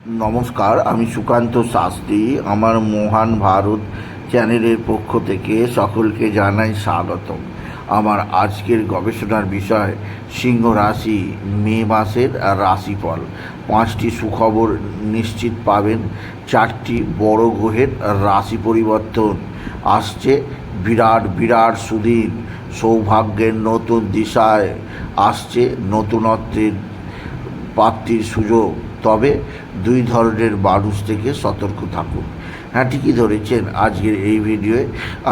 নমস্কার, আমি সুকান্ত শাস্ত্রী। আমার মহান ভারত চ্যানেলের পক্ষ থেকে সকলকে জানাই স্বাগতম। আমার আজকের গবেষণার বিষয় সিংহ রাশি মে মাসের রাশিফল। 5টি সুখবর নিশ্চিত পাবেন। 4টি বড় গ্রহের রাশি পরিবর্তন আসছে। বিরাট বিরাট সুদিন, সৌভাগ্যের নতুন দিশায় আসছে নতুনত্বের প্রাপ্তির সুযোগ। তবে 2 ধরনের মানুষ থেকে সতর্ক থাকুন। হ্যাঁ, ঠিকই ধরেছেন। আজকের এই ভিডিওয়ে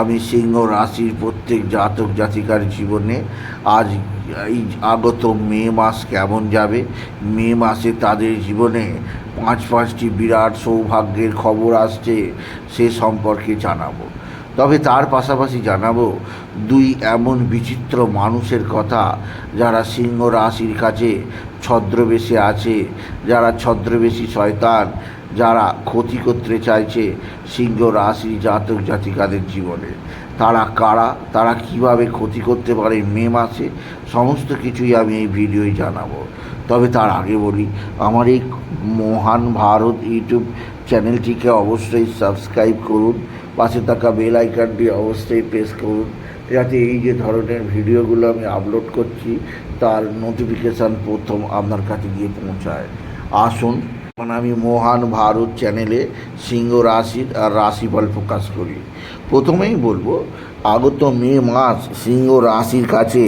আমি সিংহ রাশির প্রত্যেক জাতক জাতিকার জীবনে আজ এই আগত মে মাস কেমন যাবে, মে মাসে তাদের জীবনে 5টি বিরাট সৌভাগ্যের খবর আসছে, সে সম্পর্কে জানাবো। তবে তার পাশাপাশি জানাবো 2 এমন বিচিত্র মানুষের কথা যারা সিংহ রাশির কাছে ছদ্মবেশে আছে, যারা ছদ্মবেশী শয়তান, যারা ক্ষতি করতে চাইছে সিংহ রাশির জাতক জাতিকাদের জীবনে। তারা কারা, তারা কিভাবে ক্ষতি করতে পারে মে মাসে, সমস্ত কিছুই আমি এই ভিডিওয় জানাবো। তবে তার আগে বলি, আমার এই মহান ভারত ইউটিউব চ্যানেলটিকে অবশ্যই সাবস্ক্রাইব করুন, পাশে থাকা বেল আইকনটি অবশ্যই প্রেস করুন, যাতে এই যে ধরনের ভিডিওগুলো আমি আপলোড করছি তার নোটিফিকেশান প্রথম আপনার কাছে গিয়ে পৌঁছায়। আসুন, আমি মহান ভারত চ্যানেলে সিংহ রাশির রাশিফল প্রকাশ করি। প্রথমেই বলবো, আগত মে মাস সিংহ রাশির কাছে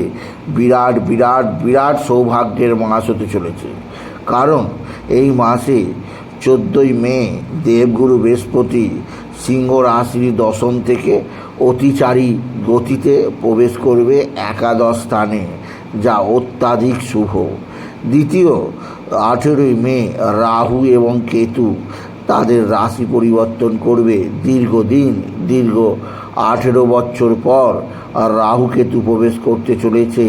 বিরাট বিরাট বিরাট সৌভাগ্যের মাস হতে চলেছে। কারণ এই মাসে 14ই মে দেবগুরু বৃহস্পতি সিংহ রাশির দশম থেকে অতিচারী গতিতে প্রবেশ করবে একাদশ স্থানে, যা অত্যাধিক শুভ। দ্বিতীয় 18ই মে রাহু এবং কেতু তাদের রাশি পরিবর্তন করবে। দীর্ঘ 18 বছর পর রাহু কেতু প্রবেশ করতে চলেছে।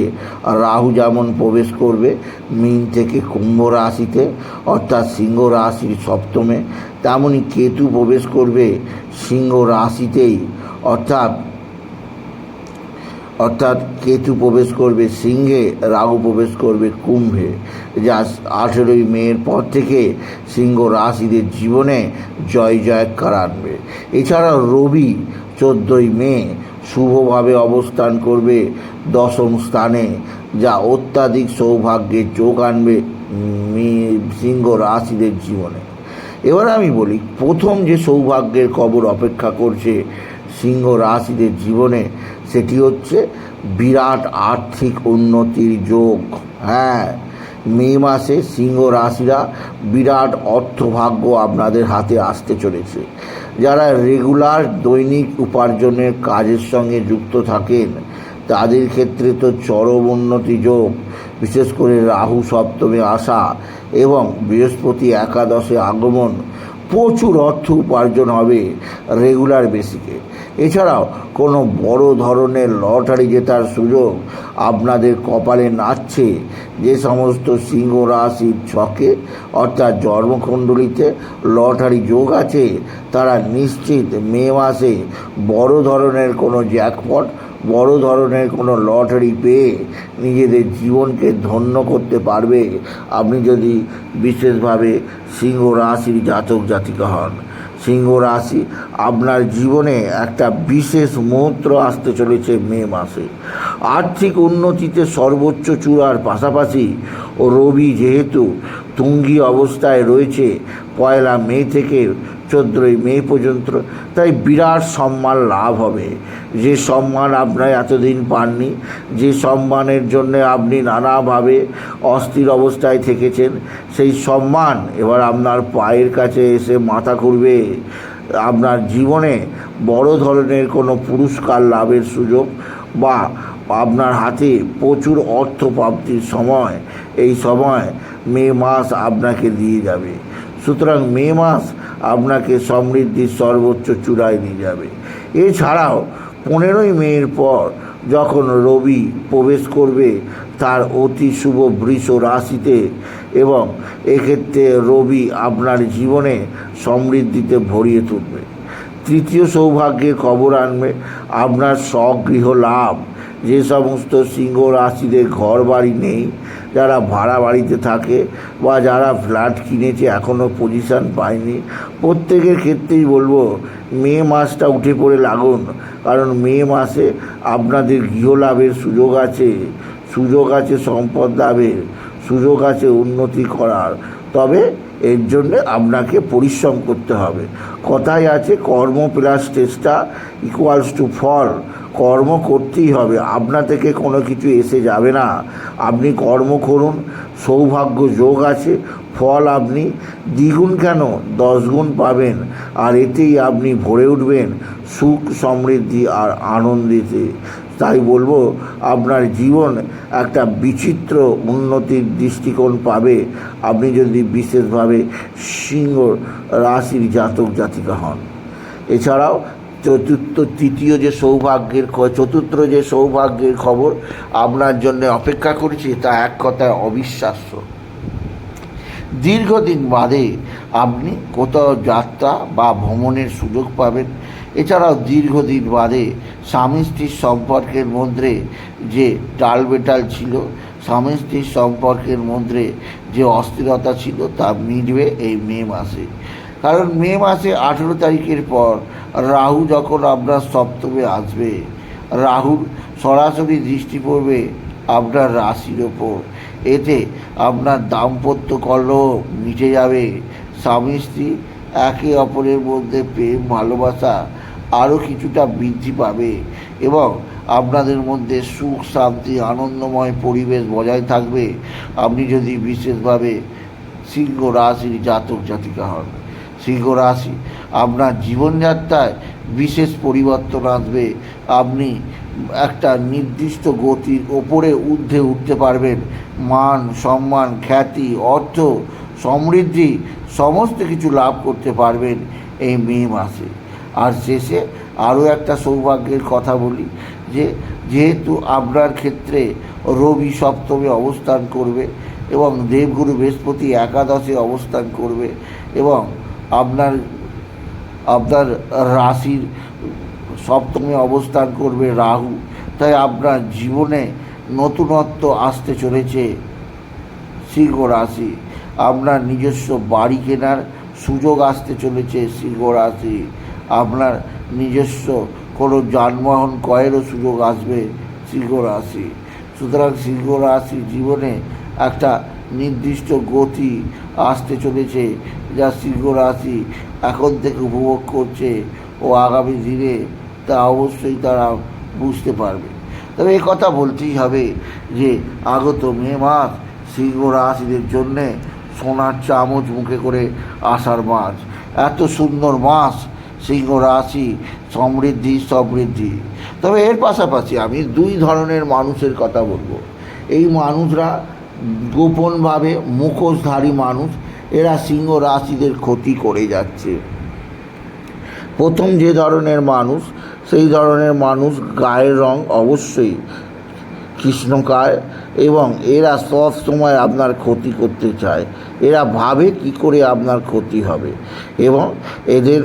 রাহু যেমন প্রবেশ করবে মীন থেকে কুম্ভ রাশিতে অর্থাৎ সিংহ রাশির সপ্তমে, তেমনই কেতু প্রবেশ করবে সিংহ রাশিতেই অর্থাৎ কেতু প্রবেশ করবে সিংহে, রাহু প্রবেশ করবে কুম্ভে, যা 18ই মের পর থেকে সিংহ রাশিদের জীবনে জয় জয়কার আনবে। এছাড়া রবি 14ই মে শুভভাবে অবস্থান করবে দশম স্থানে, যা অত্যাধিক সৌভাগ্যের যোগ আনবে সিংহ রাশিদের জীবনে। এবার আমি বলি, প্রথম যে সৌভাগ্যের খবর অপেক্ষা করছে সিংহ রাশিদের জীবনে, সেটি হচ্ছে বিরাট আর্থিক উন্নতির যোগ। হ্যাঁ, মে মাসে সিংহ রাশিরা বিরাট অর্থভাগ্য আপনাদের হাতে আসতে চলেছে। যারা রেগুলার দৈনিক উপার্জনের কাজের সঙ্গে যুক্ত থাকেন তাদের ক্ষেত্রে তো চরম উন্নতি যোগ। বিশেষ করে রাহু সপ্তমে আসা এবং বৃহস্পতি একাদশে আগমন, প্রচুর অর্থ উপার্জন হবে রেগুলার বেসিকে। এছাড়াও কোনো বড় ধরনের লটারি জেতার সুযোগ আপনাদের কপালে নাচছে। যে সমস্ত সিংহ রাশির ছকে অর্থাৎ জন্মকুণ্ডলিতে লটারি যোগ আছে, তারা নিশ্চিত মে মাসে বড় ধরনের কোনো জ্যাকপট, বড় ধরনের কোনো লটারি পেয়ে নিজেদের জীবনকে ধন্য করতে পারবে, আপনি যদি বিশেষভাবে সিংহ রাশির জাতক জাতিকা হন। সিংহ রাশি আপনার জীবনে একটা বিশেষ মুহূর্ত আসতে চলেছে মে মাসে। আর্থিক উন্নতিতে সর্বোচ্চ চূড়ার পাশাপাশি রবি যেহেতু তুঙ্গি অবস্থায় রয়েছে 1 মে থেকে 14ই মে পর্যন্ত, তাই বিরাট সম্মান লাভ হবে। যে সম্মান আপনারা এতদিন পাননি, যে সম্মানের জন্য আপনি নানাভাবে অস্থির অবস্থায় থেকেছেন, সেই সম্মান এবার আপনার পায়ের কাছে এসে মাথা খুলবে। আপনার জীবনে বড় ধরনের কোনো পুরস্কার লাভের সুযোগ বা আপনার হাতে প্রচুর অর্থ প্রাপ্তির সময়, এই সময় মে মাস আপনাকে দিয়ে যাবে। সুতরাং মে মাস আপনাকে সমৃদ্ধির সর্বোচ্চ চূড়ায় নিয়ে যাবে। এছাড়াও 15ই মের পর যখন রবি প্রবেশ করবে তার অতি শুভ বৃষ রাশিতে, এবং এক্ষেত্রে রবি আপনার জীবনে সমৃদ্ধিতে ভরিয়ে তুলবে। তৃতীয় সৌভাগ্যের খবর আনবে আপনার স্বগৃহ লাভ। যে সমস্ত সিংহ রাশিদের ঘর বাড়ি নেই যারা ভাড়া বাড়িতে থাকে বা যারা ফ্ল্যাট কিনেছে এখনও পজিশন পায়নি, প্রত্যেকের ক্ষেত্রেই বলবো মে মাসটা উঠে পড়ে লাগুন। কারণ মে মাসে আপনাদের গৃহলাভের সুযোগ আছে, সম্পদ লাভের সুযোগ আছে, উন্নতি করার। তবে এর জন্যে আপনাকে পরিশ্রম করতে হবে। কথায় আছে কর্ম প্লাস চেষ্টা ইকুয়ালস টু ফল। কর্ম করতেই হবে, আপনা থেকে কোনো কিছু এসে যাবে না। আপনি কর্ম করুন, সৌভাগ্য যোগ আছে, ফল আপনি দ্বিগুণ কেন 10 গুণ পাবেন। আর এতেই আপনি ভরে উঠবেন সুখ, সমৃদ্ধি আর আনন্দিতে। তাই বলবো আপনার জীবন একটা বিচিত্র উন্নতির দৃষ্টিকোণ পাবে আপনি যদি বিশেষভাবে সিংহ রাশির জাতক জাতিকা হন। এছাড়াও চতুর্থ যে সৌভাগ্যের খবর আপনার জন্য অপেক্ষা করছি তা এক কথায় অবিশ্বাস্য। দীর্ঘদিন বাদে আপনি কোথাও যাত্রা বা ভ্রমণের সুযোগ পাবেন। এছাড়াও দীর্ঘদিন বাদে স্বামী স্ত্রীর সম্পর্কের মধ্যে যে টালবেটাল ছিল, স্বামী স্ত্রীর সম্পর্কের মধ্যে যে অস্থিরতা ছিল তা মিটবে এই মে মাসে। কারণ মে মাসে 18 তারিখের পর রাহু যখন আপনার সপ্তমে আসবে, রাহুর সরাসরি দৃষ্টি পড়বে আপনার রাশির ওপর। এতে আপনার দাম্পত্য কলহ মিটে যাবে, স্বামী স্ত্রী একে অপরের মধ্যে প্রেম ভালোবাসা আরও কিছুটা বৃদ্ধি পাবে এবং আপনাদের মধ্যে সুখ শান্তি আনন্দময় পরিবেশ বজায় থাকবে আপনি যদি বিশেষভাবে সিংহ রাশির জাতক জাতিকা হন। সিংহ রাশি আপনার জীবনযাত্রায় বিশেষ পরিবর্তন আসবে। আপনি একটা নির্দিষ্ট গতির ওপরে ঊর্ধ্বে উঠতে পারবেন। মান সম্মান খ্যাতি অর্থ সমৃদ্ধি সমস্ত কিছু লাভ করতে পারবেন এই মে মাসে। আর শেষে আরও একটা সৌভাগ্যের কথা বলি যে যেহেতু আপনার ক্ষেত্রে রবি সপ্তমে অবস্থান করবে এবং দেবগুরু বৃহস্পতি একাদশে অবস্থান করবে এবং আপনার রাশির সপ্তমে অবস্থান করবে রাহু, তাই আপনার জীবনে নতুনত্ব আসতে চলেছে। সিংহ রাশি আপনার নিজস্ব বাড়ি কেনার সুযোগ আসতে চলেছে। সিংহ রাশি আপনার নিজস্ব কোনো যানবাহন ক্রয়েরও সুযোগ আসবে। সিংহ রাশি সুতরাং সিংহ রাশি জীবনে একটা নির্দিষ্ট গতি আসতে চলেছে যা সিংহ রাশি এখন থেকে উপভোগ করছে ও আগামী দিনে তা অবশ্যই তারা বুঝতে পারবে। তবে এই কথা বলতেই হবে যে আগত মে মাস সিংহ রাশিদের জন্যে সোনার চামচ মুখে করে আসার মাস। এত সুন্দর মাস সিংহ রাশি, সমৃদ্ধি। তবে এর পাশাপাশি আমি 2 ধরনের মানুষের কথা বলবো। এই মানুষরা গোপনভাবে মুখোশধারী মানুষ, এরা সিংহ রাশিদের ক্ষতি করে যাচ্ছে। প্রথম যে ধরনের মানুষ, সেই ধরনের মানুষ গায়ের রং অবশ্যই কৃষ্ণকায় এবং এরা সব সময় আপনার ক্ষতি করতে চায়। এরা ভাবে কি করে আপনার ক্ষতি হবে এবং এদের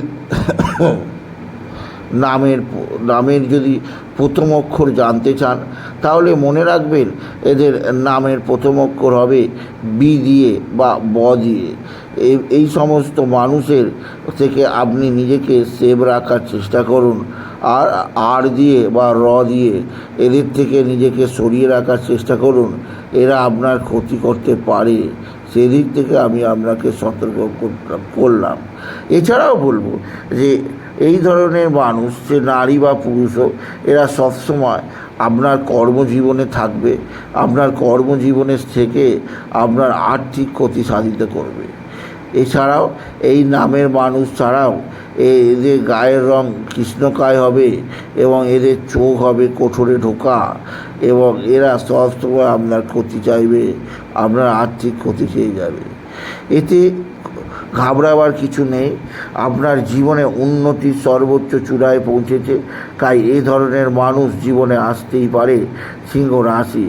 নামের যদি প্রথম অক্ষর জানতে চান তাহলে মনে রাখবেন এদের নামের প্রথম অক্ষর হবে বি দিয়ে বা ব দিয়ে। এই সমস্ত মানুষের থেকে আপনি নিজেকে সেভ রাখার চেষ্টা করুন। আর আর দিয়ে বা র দিয়ে এদের থেকে নিজেকে সরিয়ে রাখার চেষ্টা করুন। এরা আপনার ক্ষতি করতে পারে, সেদিক থেকে আমি আপনাকে সতর্ক করলাম। এছাড়াও বলবো যে এই ধরনের মানুষ, সে নারী বা পুরুষ হোক, এরা সবসময় আপনার কর্মজীবনে থাকবে। আপনার কর্মজীবনের থেকে আপনার আর্থিক ক্ষতি সাধিত করবে। এছাড়াও এই নামের মানুষ ছাড়াও এদের গায়ের রং কৃষ্ণকায় হবে এবং এদের চোখ হবে কোঠরে ঢোকা এবং এরা সবসময় আপনার ক্ষতি চাইবে, আপনার আর্থিক ক্ষতি খেয়ে যাবে। এতে ঘাবড়াবার কিছু নেই। আপনার জীবনে উন্নতির সর্বোচ্চ চূড়ায় পৌঁছেছে, তাই এই ধরনের মানুষ জীবনে আসতেই পারে। সিংহ রাশি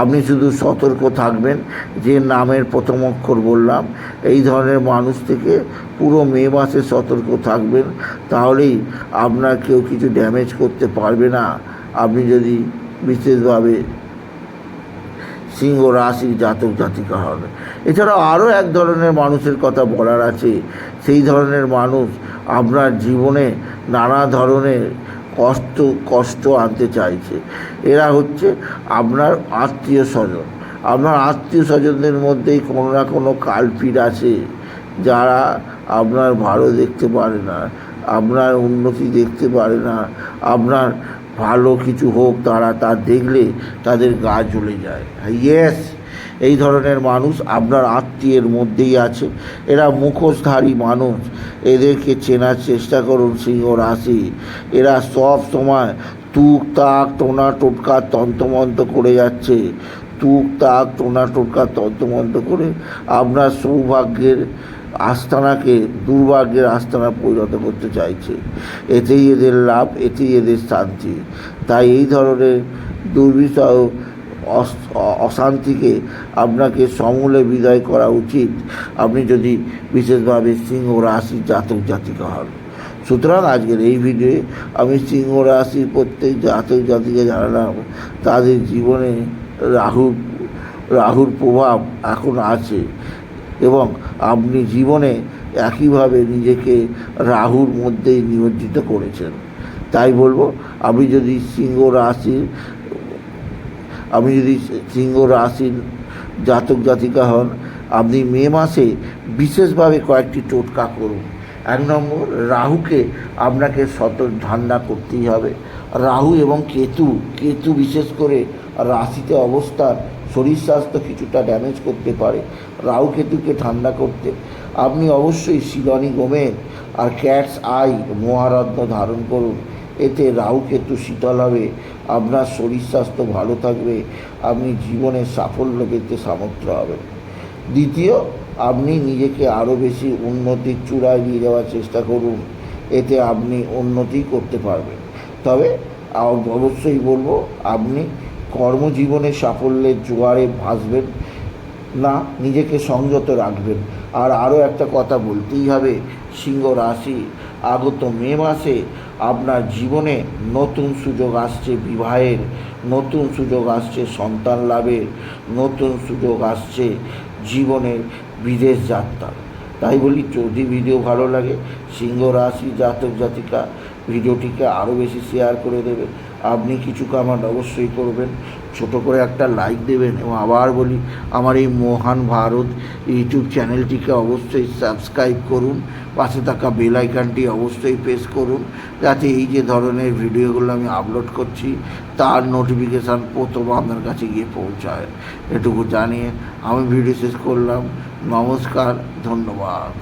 আপনি শুধু সতর্ক থাকবেন, যে নামের প্রথম অক্ষর বললাম এই ধরনের মানুষ থেকে পুরো মে মাসে সতর্ক থাকবেন, তাহলেই আপনার কেউ কিছু ড্যামেজ করতে পারবে না। আপনি যদি বিশেষভাবে সিংহ রাশির জাতক জাতিকা হবে। এছাড়াও আরও এক ধরনের মানুষের কথা বলার আছে। সেই ধরনের মানুষ আপনার জীবনে নানা ধরনের কষ্ট আনতে চাইছে। এরা হচ্ছে আপনার আত্মীয় স্বজন। আপনার আত্মীয় স্বজনদের মধ্যেই কোনো না কোনো কালপিট আছে, যারা আপনার ভালো দেখতে পারে না, আপনার উন্নতি দেখতে পারে না, আপনার ভালো কিছু হোক তা দেখলে তাদের গা জ্বলে যায়। ইয়েস, এই ধরনের মানুষ আপনার আত্মীয়ের মধ্যেই আছে। এরা মুখোশধারী মানুষ, এদেরকে চেনার চেষ্টা করুন সিংহ রাশি। এরা সব সময় তুক তাক টোনা টোটকা তন্ত্রমন্ত্র করে যাচ্ছে, তুক তাক টোনা টোটকা তন্ত্রমন্ত্র করে আপনার সৌভাগ্যের আস্তানাকে দুর্ভাগ্যের আস্তানা পরিণত করতে চাইছে। এতেই এদের লাভ, এতেই এদের শান্তি। তাই এই ধরনের দুর্বিষহ অশান্তিকে আপনাকে সমূলে বিদায় করা উচিত, আপনি যদি বিশেষভাবে সিংহ রাশির জাতক জাতিকা হন। সুতরাং আজকের এই ভিডিওয়ে আমি সিংহ রাশির প্রত্যেক জাতক জাতিকে জানালাম তাদের জীবনে রাহুর প্রভাব এখন আছে এবং আপনি জীবনে একইভাবে নিজেকে রাহুর মধ্যেই নিমজ্জিত করেছেন। তাই বলবো, আপনি যদি সিংহ রাশির জাতক জাতিকা হন, আপনি মে মাসে বিশেষভাবে কয়েকটি টোটকা করুন। 1 নম্বর, রাহুকে আপনাকে ঠান্ডা করতেই হবে। রাহু এবং কেতু বিশেষ করে রাশিতে অবস্থান শরীর স্বাস্থ্য কিছুটা ড্যামেজ করতে পারে। রাহু কেতুকে ঠান্ডা করতে আপনি অবশ্যই শিলনি গোমেদ আর ক্যাটস আই মহারত্ন ধারণ করুন। এতে রাহু কেতু শীতল হবে, আপনার শরীর স্বাস্থ্য ভালো থাকবে, আপনি জীবনে সাফল্য পেতে সামর্থ্য হবেন। দ্বিতীয়, আপনি নিজেকে আরও বেশি উন্নতির চূড়ায় নিয়ে যাওয়ার চেষ্টা করুন, এতে আপনি উন্নতি করতে পারবেন। তবে অবশ্যই বলবো, আপনি কর্মজীবনে সাফল্যের জোয়ারে ভাসবেন না, নিজেকে সংযত রাখবেন। আর আরও একটা কথা বলতেই হবে, সিংহ রাশি আগত মে মাসে আপনার জীবনে নতুন সুযোগ আসছে বিবাহের, নতুন সুযোগ আসছে সন্তান লাভের, নতুন সুযোগ আসছে জীবনের বিদেশ যাত্রার। তাই বলি, যদি ভিডিও ভালো লাগে সিংহ রাশি জাতক জাতিকা ভিডিওটিকে আরও বেশি শেয়ার করে দেবে। আপনি কিছু কমেন্ট অবশ্যই করবেন, ছোট করে একটা লাইক দেবেন এবং আবার বলি, আমার এই মহান ভারত ইউটিউব চ্যানেলটিকে অবশ্যই সাবস্ক্রাইব করুন, পাশে থাকা বেল আইকনটি অবশ্যই প্রেস করুন, যাতে এই যে ধরনের ভিডিওগুলো আমি আপলোড করছি তার নোটিফিকেশান প্রথম আপনার কাছে গিয়ে পৌঁছায়। এটুকু জানিয়ে আমি ভিডিও শেষ করলাম। নমস্কার, ধন্যবাদ।